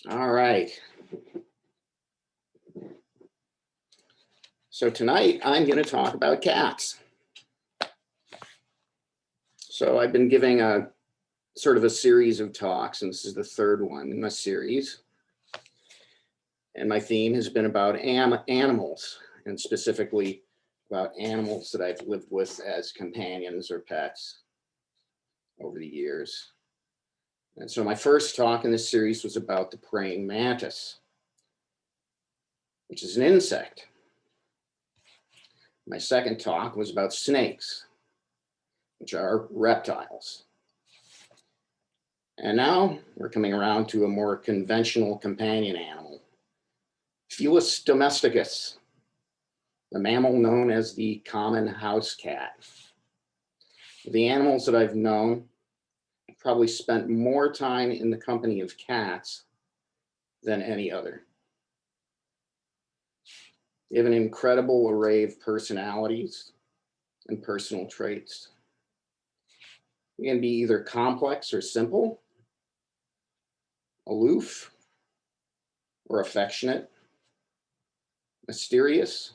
All right. So tonight I'm going to talk about cats. So I've been giving a sort of a series of talks, and this is the third one in my series. And my theme has been about animals, and specifically about animals that I've lived with as companions or pets over the years. And so my first talk in this series was about the praying mantis, which is an insect. My second talk was about snakes, which are reptiles. And now we're coming around to a more conventional companion animal, Felis domesticus, the mammal known as the common house cat. The animals that I've known, I've probably spent more time in the company of cats than any other. They have an incredible array of personalities and personal traits. They can be either complex or simple, aloof or affectionate, mysterious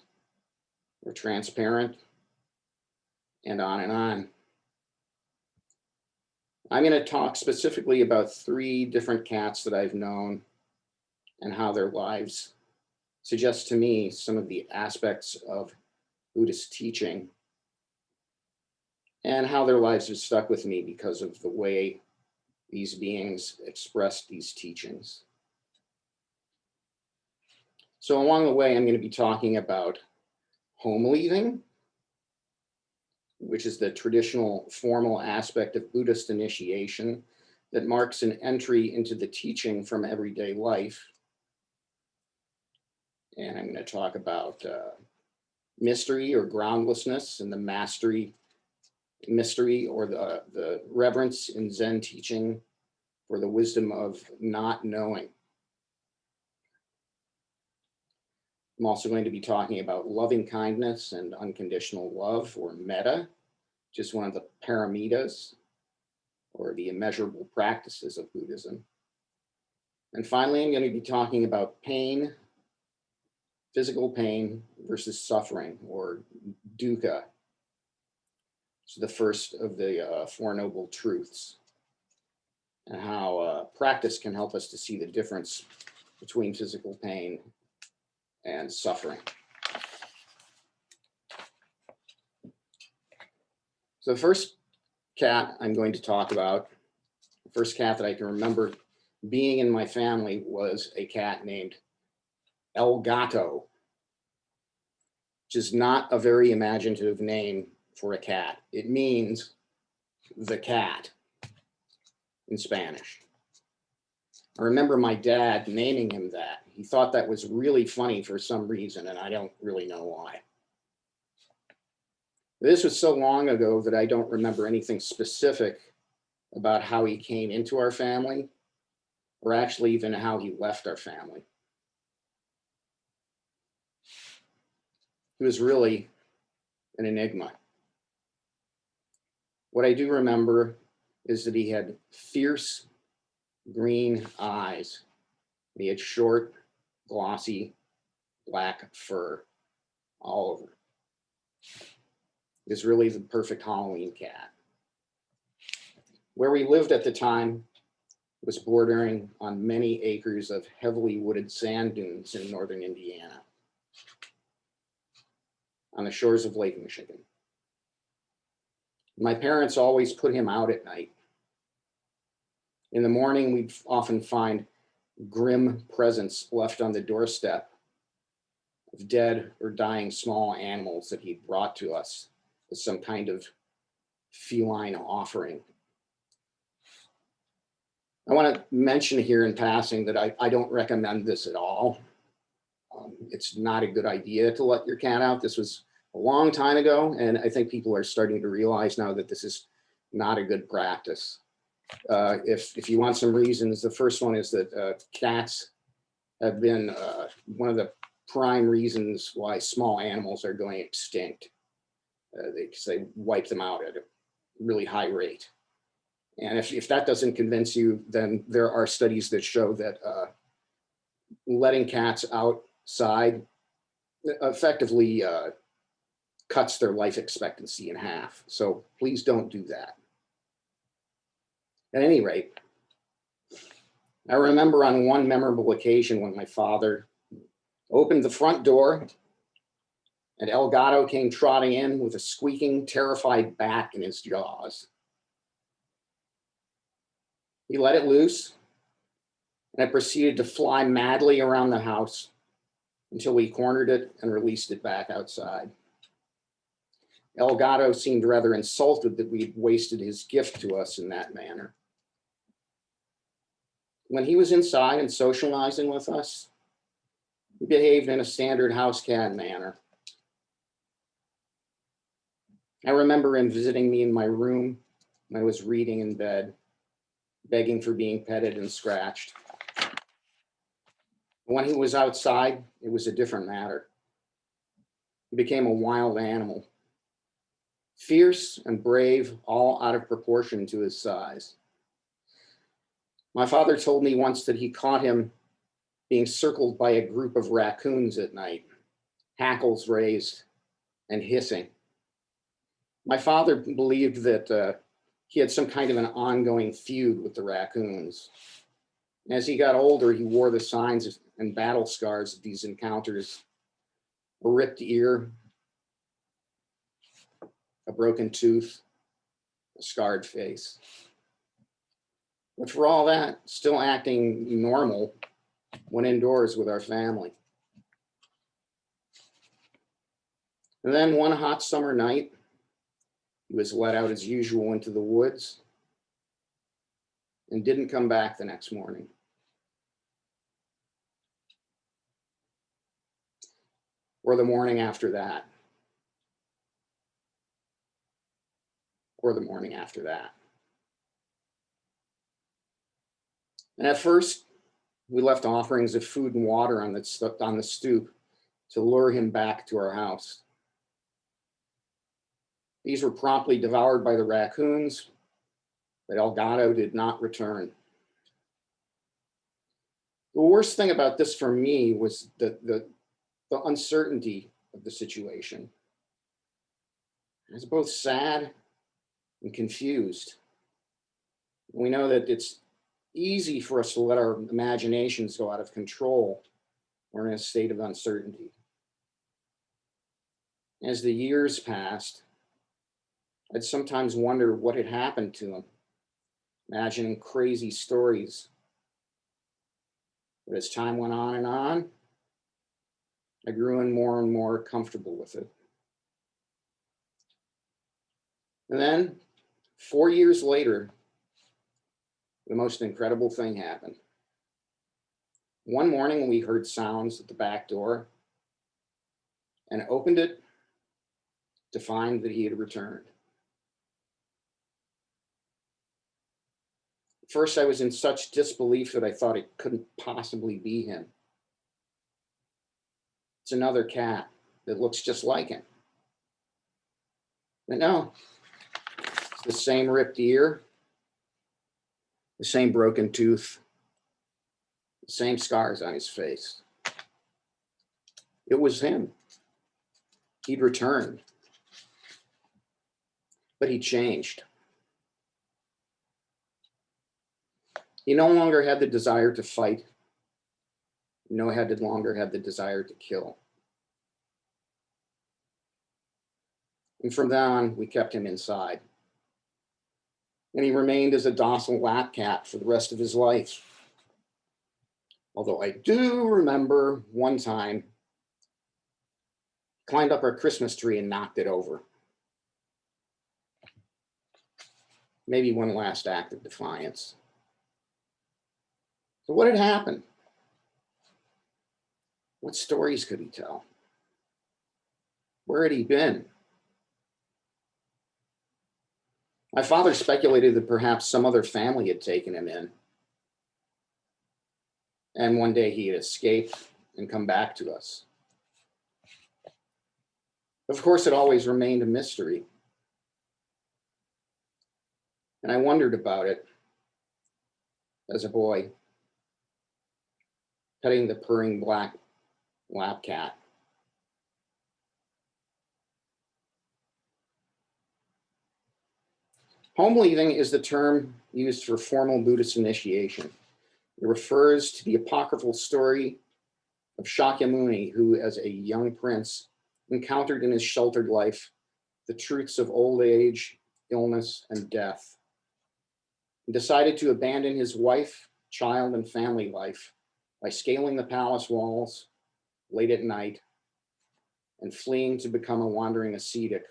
or transparent, and on and on. I'm going to talk specifically about 3 different cats that I've known and how their lives suggest to me some of the aspects of Buddhist teaching and how their lives have stuck with me because of the way these beings expressed these teachings. So along the way, I'm going to be talking about home leaving, which is the traditional formal aspect of Buddhist initiation that marks an entry into the teaching from everyday life. And I'm going to talk about mystery or groundlessness and the mystery or the reverence in Zen teaching for the wisdom of not knowing. I'm also going to be talking about loving kindness and unconditional love, or metta, which is one of the paramitas, or the immeasurable practices of Buddhism. And finally, I'm going to be talking about pain, physical pain versus suffering, or dukkha. It's the first of the Four Noble Truths, and how practice can help us to see the difference between physical pain and suffering. So the first cat I'm going to talk about, the first cat that I can remember being in my family, was a cat named El Gato, which is not a very imaginative name for a cat. It means the cat in Spanish. I remember my dad naming him that. He thought that was really funny for some reason, and I don't really know why. This was so long ago that I don't remember anything specific about how he came into our family, or actually even how he left our family. He was really an enigma. What I do remember is that he had fierce green eyes. He had short, glossy, black fur all over. He was really the perfect Halloween cat. Where we lived at the time was bordering on many acres of heavily wooded sand dunes in northern Indiana, on the shores of Lake Michigan. My parents always put him out at night. In the morning, we'd often find grim presents left on the doorstep of dead or dying small animals that he'd brought to us as some kind of feline offering. I want to mention here in passing that I don't recommend this at all. It's not a good idea to let your cat out. This was a long time ago, and I think people are starting to realize now that this is not a good practice. If you want some reasons, the first one is that cats have been one of the prime reasons why small animals are going extinct. Because they wipe them out at a really high rate. And if that doesn't convince you, then there are studies that show that letting cats outside effectively cuts their life expectancy in half. So please don't do that. At any rate, I remember on one memorable occasion when my father opened the front door and Elgato came trotting in with a squeaking, terrified bat in his jaws. He let it loose and it proceeded to fly madly around the house until we cornered it and released it back outside. Elgato seemed rather insulted that we'd wasted his gift to us in that manner. When he was inside and socializing with us, he behaved in a standard house cat manner. I remember him visiting me in my room when I was reading in bed, begging for being petted and scratched. When he was outside, it was a different matter. He became a wild animal, fierce and brave, all out of proportion to his size. My father told me once that he caught him being circled by a group of raccoons at night, hackles raised and hissing. My father believed that he had some kind of an ongoing feud with the raccoons. As he got older, he wore the signs and battle scars of these encounters: a ripped ear, a broken tooth, a scarred face. But for all that, still acting normal when indoors with our family. And then one hot summer night, he was let out as usual into the woods and didn't come back the next morning. Or the morning after that. Or the morning after that. And at first, we left offerings of food and water on the stoop to lure him back to our house. These were promptly devoured by the raccoons, but Elgato did not return. The worst thing about this for me was the uncertainty of the situation. I was both sad and confused. We know that it's easy for us to let our imaginations go out of control or in a state of uncertainty. As the years passed, I'd sometimes wonder what had happened to him, imagining crazy stories. But as time went on and on, I grew in more and more comfortable with it. And then 4 years later, the most incredible thing happened. One morning we heard sounds at the back door and opened it to find that he had returned. First, I was in such disbelief that I thought it couldn't possibly be him. It's another cat that looks just like him. But no, it's the same ripped ear, the same broken tooth, the same scars on his face. It was him. He'd returned, but he changed. He no longer had the desire to fight. No longer had the desire to kill. And from then on, we kept him inside. And he remained as a docile lap cat for the rest of his life. Although I do remember one time, climbed up our Christmas tree and knocked it over. Maybe one last act of defiance. So what had happened? What stories could he tell? Where had he been? My father speculated that perhaps some other family had taken him in. And one day he had escaped and come back to us. Of course, it always remained a mystery. And I wondered about it as a boy. petting the purring black lap cat. Home leaving is the term used for formal Buddhist initiation. It refers to the apocryphal story of Shakyamuni, who, as a young prince, encountered in his sheltered life the truths of old age, illness, and death, and decided to abandon his wife, child, and family life by scaling the palace walls late at night and fleeing to become a wandering ascetic,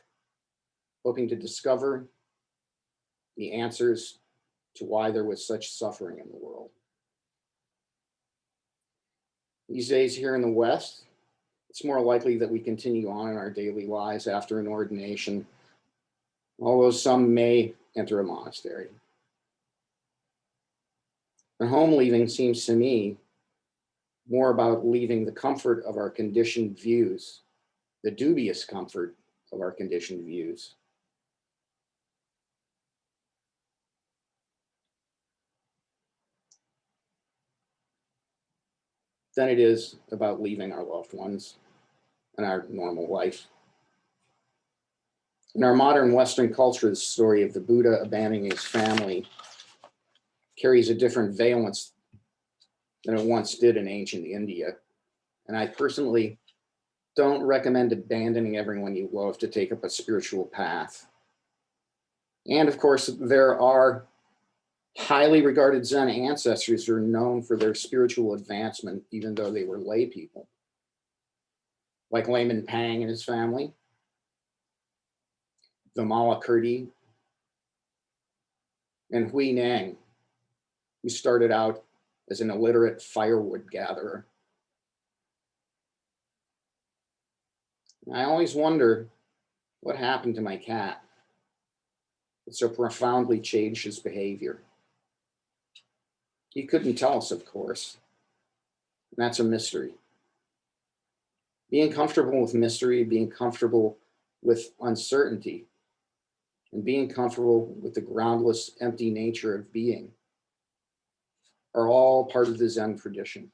hoping to discover the answers to why there was such suffering in the world. These days here in the West, it's more likely that we continue on in our daily lives after an ordination, although some may enter a monastery. And home leaving seems to me more about leaving the comfort of our conditioned views, the dubious comfort of our conditioned views. Than it is about leaving our loved ones and our normal life. In our modern Western culture, the story of the Buddha abandoning his family carries a different valence than it once did in ancient India. And I personally don't recommend abandoning everyone you love to take up a spiritual path. And of course, there are highly regarded Zen ancestors who are known for their spiritual advancement, even though they were lay people, like Layman Pang and his family, Vimalakirti, and Hui Nang, who started out as an illiterate firewood gatherer. I always wonder what happened to my cat that so profoundly changed his behavior. He couldn't tell us, of course, and that's a mystery. Being comfortable with mystery, being comfortable with uncertainty, and being comfortable with the groundless, empty nature of being are all part of the Zen tradition.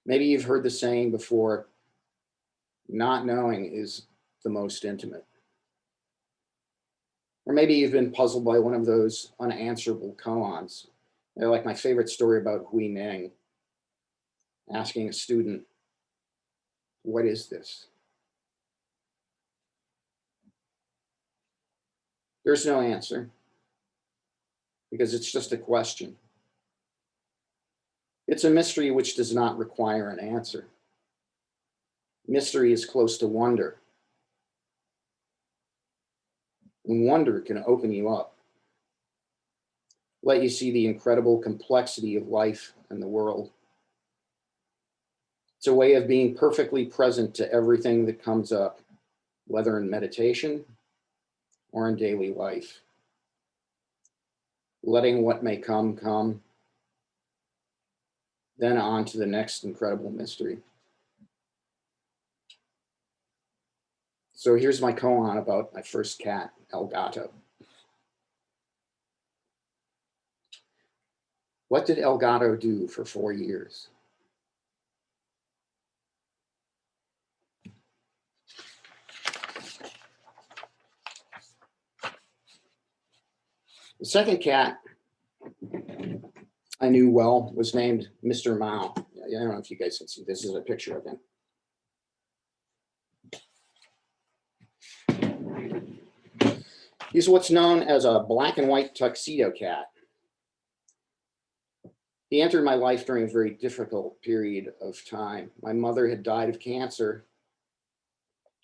Maybe you've heard the saying before, not knowing is the most intimate. Or maybe you've been puzzled by one of those unanswerable koans. They're like my favorite story about Hui Nang asking a student, what is this? There's no answer because it's just a question. It's a mystery which does not require an answer. Mystery is close to wonder. And wonder can open you up, let you see the incredible complexity of life and the world. It's a way of being perfectly present to everything that comes up, whether in meditation or in daily life. Letting what may come, come, then on to the next incredible mystery. So here's my koan about my first cat, El Gato. What did El Gato do for 4 years? The second cat I knew well was named Mr. Mao. I don't know if you guys can see, this is a picture of him. He's what's known as a black and white tuxedo cat. He entered my life during a very difficult period of time. My mother had died of cancer.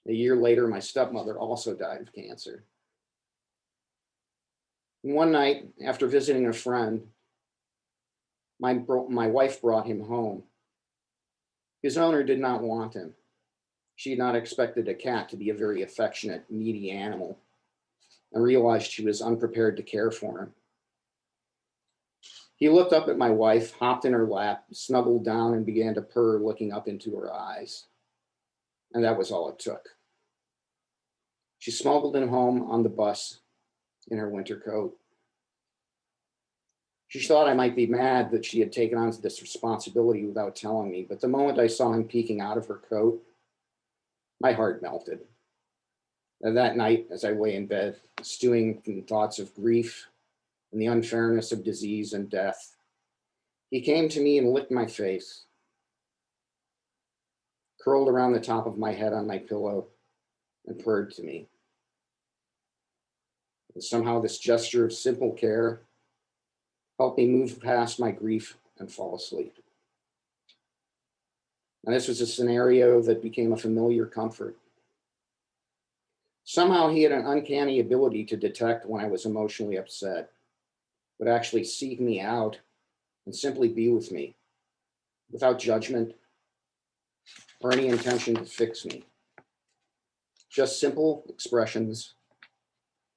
A year later, my stepmother also died of cancer. And one night, after visiting a friend, my wife brought him home. His owner did not want him. She had not expected a cat to be a very affectionate, needy animal, and realized she was unprepared to care for him. He looked up at my wife, hopped in her lap, snuggled down, and began to purr, looking up into her eyes. And that was all it took. She smuggled him home on the bus in her winter coat. She thought I might be mad that she had taken on this responsibility without telling me, but the moment I saw him peeking out of her coat, my heart melted. And that night, as I lay in bed, stewing in thoughts of grief and the unfairness of disease and death, he came to me and licked my face, curled around the top of my head on my pillow, and purred to me. And somehow this gesture of simple care helped me move past my grief and fall asleep. And this was a scenario that became a familiar comfort. Somehow he had an uncanny ability to detect when I was emotionally upset, would actually seek me out and simply be with me without judgment or any intention to fix me. Just simple expressions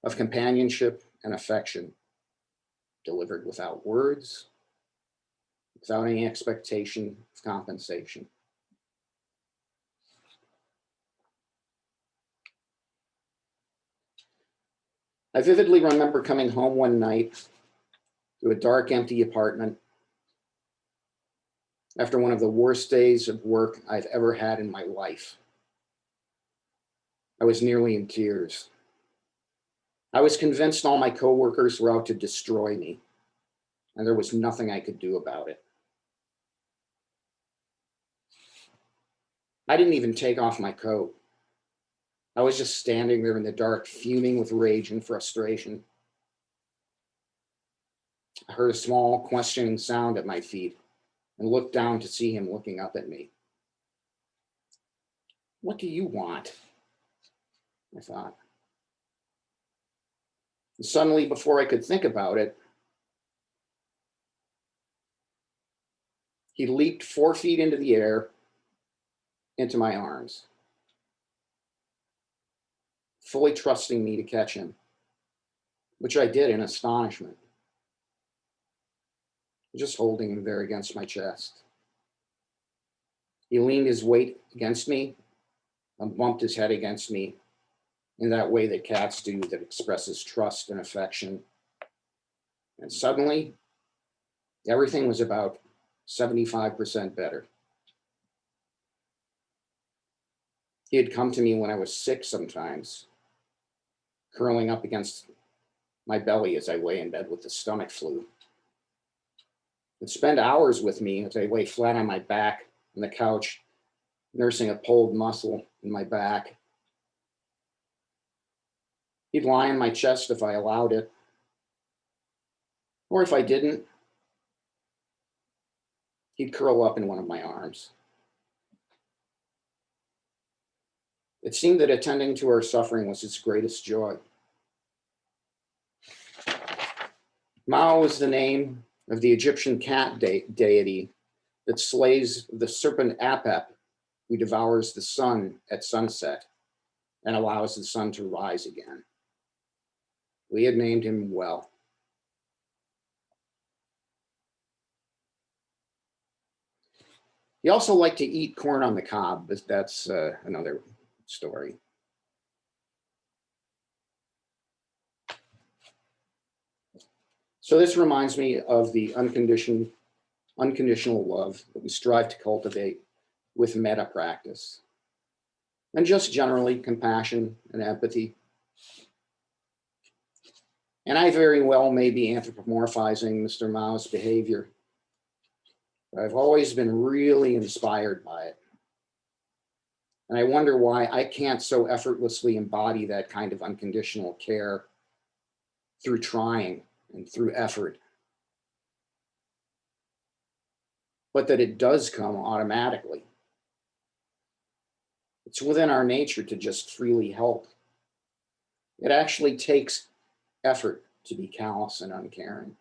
of companionship and affection delivered without words, without any expectation of compensation. I vividly remember coming home one night to a dark, empty apartment after one of the worst days of work I've ever had in my life. I was nearly in tears. I was convinced all my coworkers were out to destroy me, and there was nothing I could do about it. I didn't even take off my coat. I was just standing there in the dark, fuming with rage and frustration. I heard a small, questioning sound at my feet and looked down to see him looking up at me. "What do you want?" I thought. And suddenly, before I could think about it, he leaped 4 feet into the air, into my arms, fully trusting me to catch him, which I did in astonishment, just holding him there against my chest. He leaned his weight against me and bumped his head against me in that way that cats do that expresses trust and affection. And suddenly, everything was about 75% better. He had come to me when I was sick sometimes, curling up against my belly as I lay in bed with the stomach flu. He'd spend hours with me as I lay flat on my back on the couch, nursing a pulled muscle in my back. He'd lie on my chest if I allowed it, or if I didn't, he'd curl up in one of my arms. It seemed that attending to our suffering was his greatest joy. Mao was the name of the Egyptian cat deity that slays the serpent Apep, who devours the sun at sunset and allows the sun to rise again. We had named him well. He also liked to eat corn on the cob, but that's another story. So this reminds me of the unconditional love that we strive to cultivate with metta practice, and just generally compassion and empathy. And I very well may be anthropomorphizing Mr. Mao's behavior, but I've always been really inspired by it. And I wonder why I can't so effortlessly embody that kind of unconditional care through trying and through effort, but that it does come automatically. It's within our nature to just freely help. It actually takes effort to be callous and uncaring.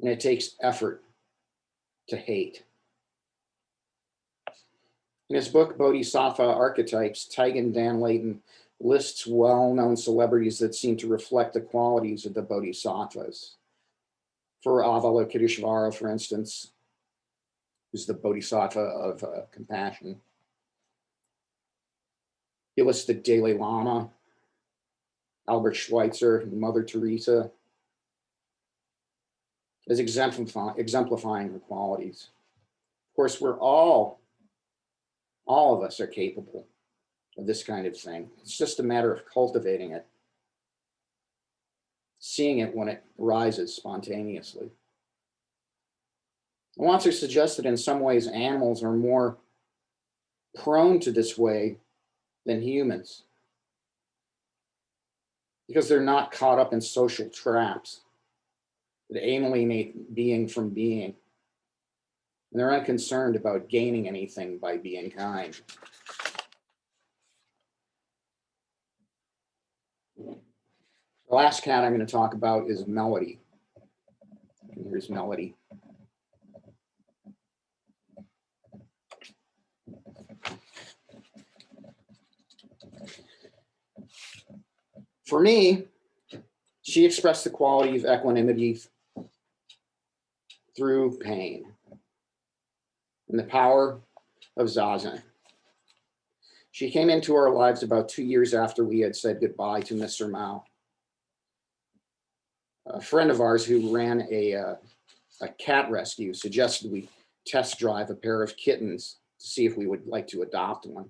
And it takes effort to hate. In his book, Bodhisattva Archetypes, Taigen Dan Layton lists well-known celebrities that seem to reflect the qualities of the bodhisattvas. For Avalokiteshvara, for instance, who's the bodhisattva of compassion. He lists the Dalai Lama, Albert Schweitzer, and Mother Teresa. as exemplifying her qualities. Of course, all of us are capable of this kind of thing. It's just a matter of cultivating it, seeing it when it arises spontaneously. I want to suggest that in some ways animals are more prone to this way than humans, because they're not caught up in social traps that alienate being from being. And they're unconcerned about gaining anything by being kind. The last cat I'm going to talk about is Melody. And here's Melody. For me, she expressed the quality of equanimity through pain and the power of zazen. She came into our lives about 2 years after we had said goodbye to Mr. Mao. A friend of ours who ran a cat rescue suggested we test drive a pair of kittens to see if we would like to adopt one.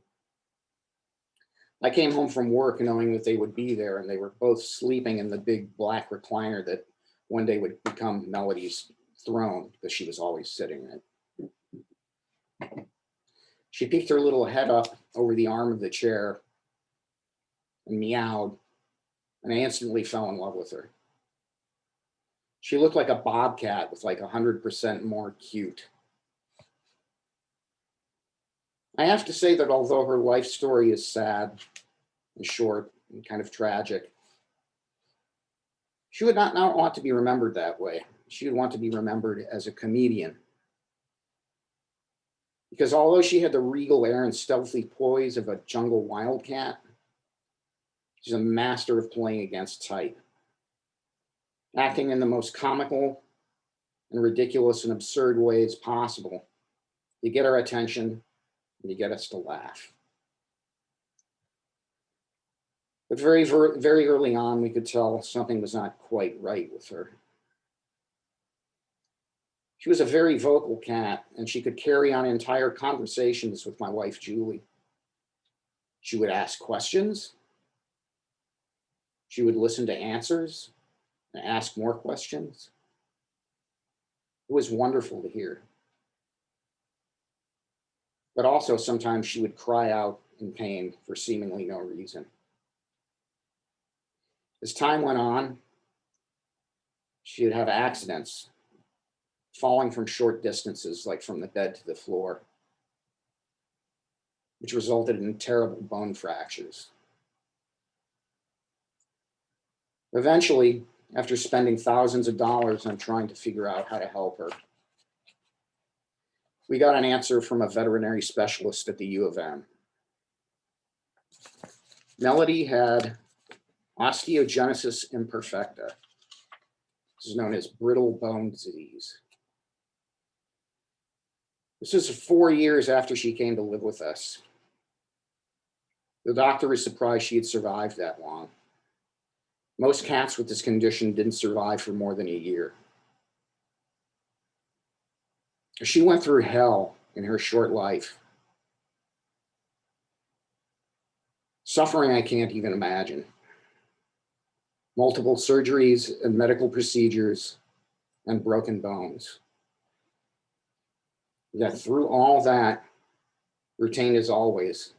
I came home from work knowing that they would be there, and they were both sleeping in the big black recliner that one day would become Melody's throne, because she was always sitting in it. She peeked her little head up over the arm of the chair and meowed, and I instantly fell in love with her. She looked like a bobcat with like 100% more cute. I have to say that although her life story is sad and short and kind of tragic, she would not want to be remembered that way. She would want to be remembered as a comedian. Because although she had the regal air and stealthy poise of a jungle wildcat, she's a master of playing against type, acting in the most comical and ridiculous and absurd ways possible to get our attention and to get us to laugh. But very early on, we could tell something was not quite right with her. She was a very vocal cat, and she could carry on entire conversations with my wife, Julie. She would ask questions. She would listen to answers and ask more questions. It was wonderful to hear. But also sometimes she would cry out in pain for seemingly no reason. As time went on, she would have accidents, falling from short distances, like from the bed to the floor, which resulted in terrible bone fractures. Eventually, after spending thousands of dollars on trying to figure out how to help her, we got an answer from a veterinary specialist at the U of M. Melody had osteogenesis imperfecta. This is known as brittle bone disease. This is 4 years after she came to live with us. The doctor was surprised she had survived that long. Most cats with this condition didn't survive for more than a year. She went through hell in her short life. Suffering I can't even imagine. Multiple surgeries and medical procedures and broken bones. Yet through all that, retained as always,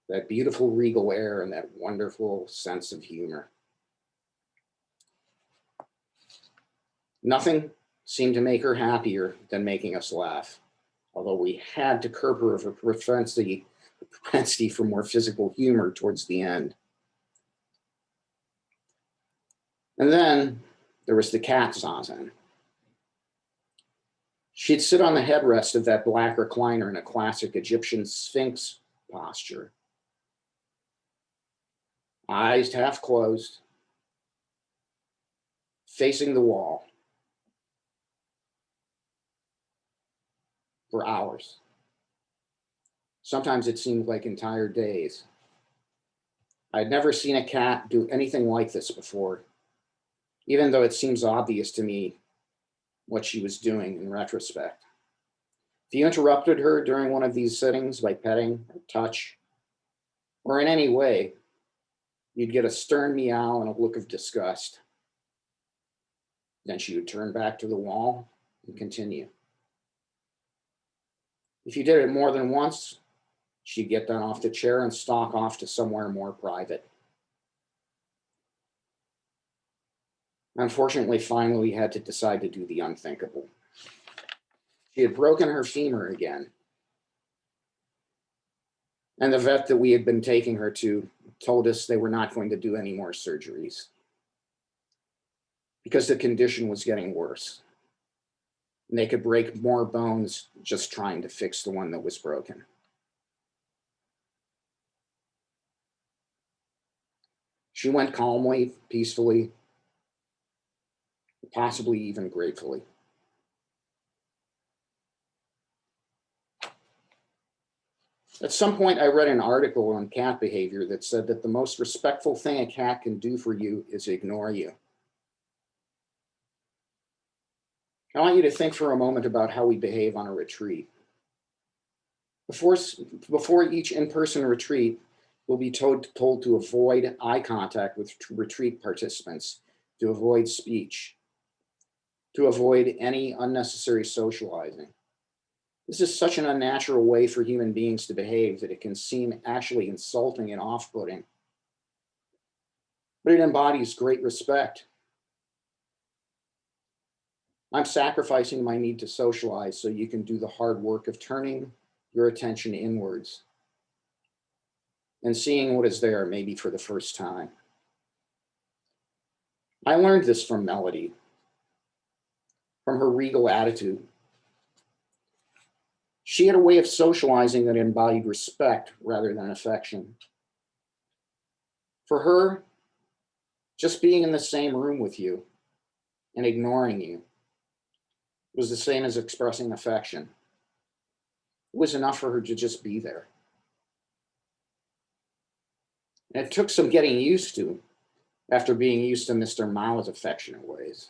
that beautiful regal air and that wonderful sense of humor. Nothing seemed to make her happier than making us laugh, although we had to curb her propensity for more physical humor towards the end. And then there was the cat zazen. She'd sit on the headrest of that black recliner in a classic Egyptian sphinx posture, eyes half closed, facing the wall for hours. Sometimes it seemed like entire days. I'd never seen a cat do anything like this before, even though it seems obvious to me what she was doing in retrospect. If you interrupted her during one of these sittings by petting or touch, or in any way, you'd get a stern meow and a look of disgust. Then she would turn back to the wall and continue. If you did it more than once, she'd get down off the chair and stalk off to somewhere more private. Unfortunately, finally, we had to decide to do the unthinkable. She had broken her femur again. And the vet that we had been taking her to told us they were not going to do any more surgeries because the condition was getting worse. And they could break more bones just trying to fix the one that was broken. She went calmly, peacefully, possibly even gratefully. At some point, I read an article on cat behavior that said that the most respectful thing a cat can do for you is ignore you. I want you to think for a moment about how we behave on a retreat. Before each in-person retreat, we'll be told to avoid eye contact with retreat participants, to avoid speech, to avoid any unnecessary socializing. This is such an unnatural way for human beings to behave that it can seem actually insulting and off-putting. But it embodies great respect. I'm sacrificing my need to socialize so you can do the hard work of turning your attention inwards and seeing what is there, maybe for the first time. I learned this from Melody, from her regal attitude. She had a way of socializing that embodied respect rather than affection. For her, just being in the same room with you and ignoring you was the same as expressing affection. It was enough for her to just be there. And it took some getting used to after being used to Mr. Mao's affectionate ways.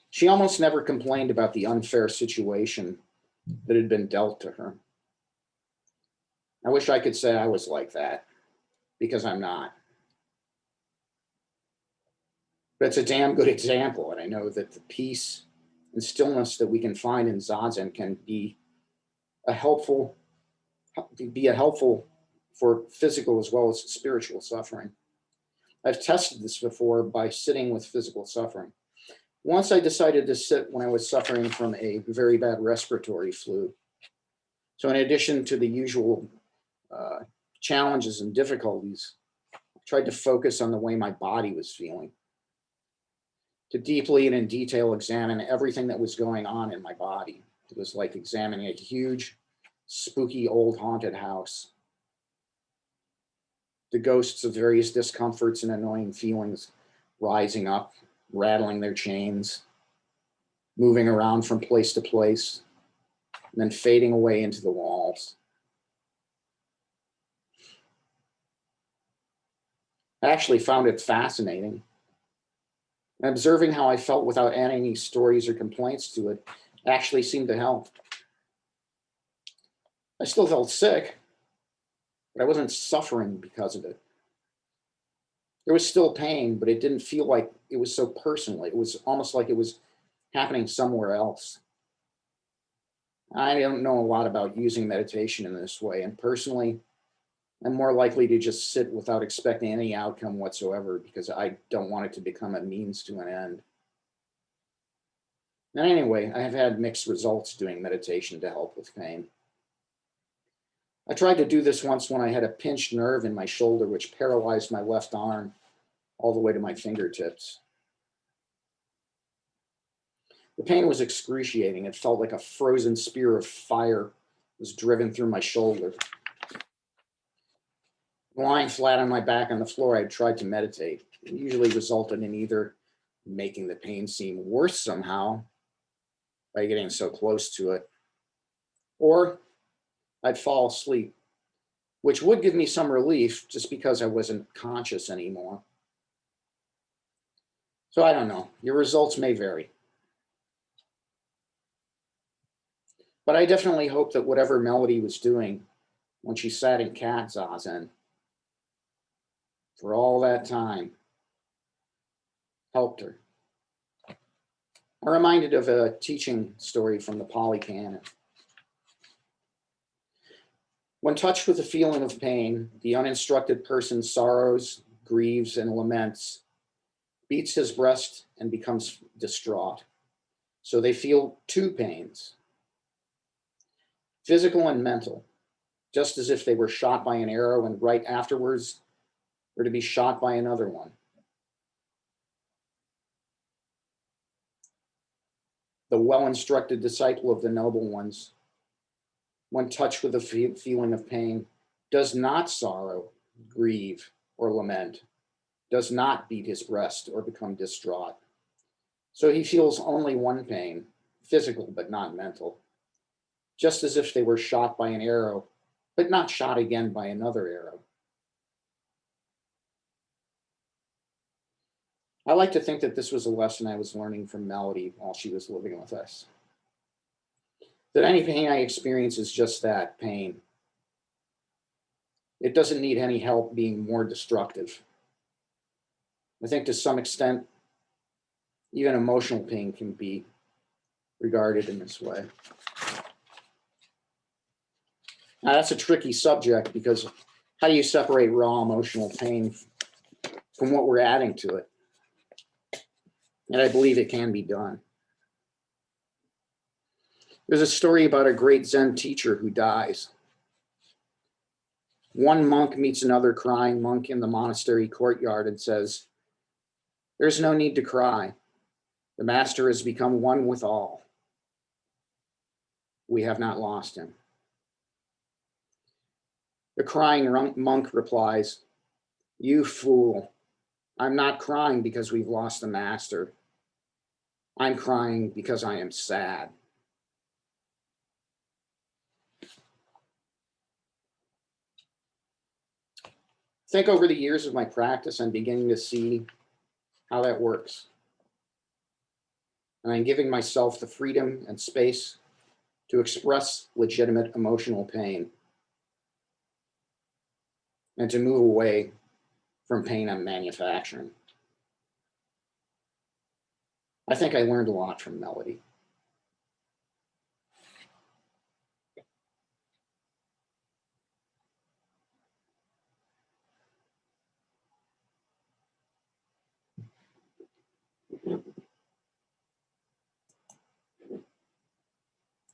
She almost never complained about the unfair situation that had been dealt to her. I wish I could say I was like that, because I'm not. But it's a damn good example, and I know that the peace and stillness that we can find in Zazen can be helpful for physical as well as spiritual suffering. I've tested this before by sitting with physical suffering. Once I decided to sit when I was suffering from a very bad respiratory flu. So in addition to the usual challenges and difficulties, I tried to focus on the way my body was feeling, to deeply and in detail examine everything that was going on in my body. It was like examining a huge, spooky old haunted house. The ghosts of various discomforts and annoying feelings rising up, rattling their chains, moving around from place to place, and then fading away into the walls. I actually found it fascinating. And observing how I felt without adding any stories or complaints to it actually seemed to help. I still felt sick, but I wasn't suffering because of it. There was still pain, but it didn't feel like it was so personal. It was almost like it was happening somewhere else. I don't know a lot about using meditation in this way, and personally, I'm more likely to just sit without expecting any outcome whatsoever because I don't want it to become a means to an end. And anyway, I have had mixed results doing meditation to help with pain. I tried to do this once when I had a pinched nerve in my shoulder, which paralyzed my left arm all the way to my fingertips. The pain was excruciating. It felt like a frozen spear of fire was driven through my shoulder. Lying flat on my back on the floor, I tried to meditate. It usually resulted in either making the pain seem worse somehow by getting so close to it, or I'd fall asleep, which would give me some relief just because I wasn't conscious anymore. So I don't know, your results may vary. But I definitely hope that whatever Melody was doing when she sat in cat zazen for all that time helped her. I'm reminded of a teaching story from the Pali Canon. When touched with a feeling of pain, the uninstructed person sorrows, grieves, and laments, beats his breast, and becomes distraught. So they feel two pains, physical and mental, just as if they were shot by an arrow and right afterwards were to be shot by another one. The well-instructed disciple of the noble ones, when touched with a feeling of pain, does not sorrow, grieve, or lament, does not beat his breast or become distraught. So he feels only one pain, physical but not mental, just as if they were shot by an arrow, but not shot again by another arrow. I like to think that this was a lesson I was learning from Melody while she was living with us. That any pain I experience is just that, pain. It doesn't need any help being more destructive. I think to some extent, even emotional pain can be regarded in this way. Now, that's a tricky subject because how do you separate raw emotional pain from what we're adding to it? And I believe it can be done. There's a story about a great Zen teacher who dies. One monk meets another crying monk in the monastery courtyard and says, "There's no need to cry. The master has become one with all. We have not lost him." The crying monk replies, "You fool, I'm not crying because we've lost the master. I'm crying because I am sad." I think over the years of my practice, I'm beginning to see how that works. And I'm giving myself the freedom and space to express legitimate emotional pain and to move away from pain I'm manufacturing. I think I learned a lot from Melody.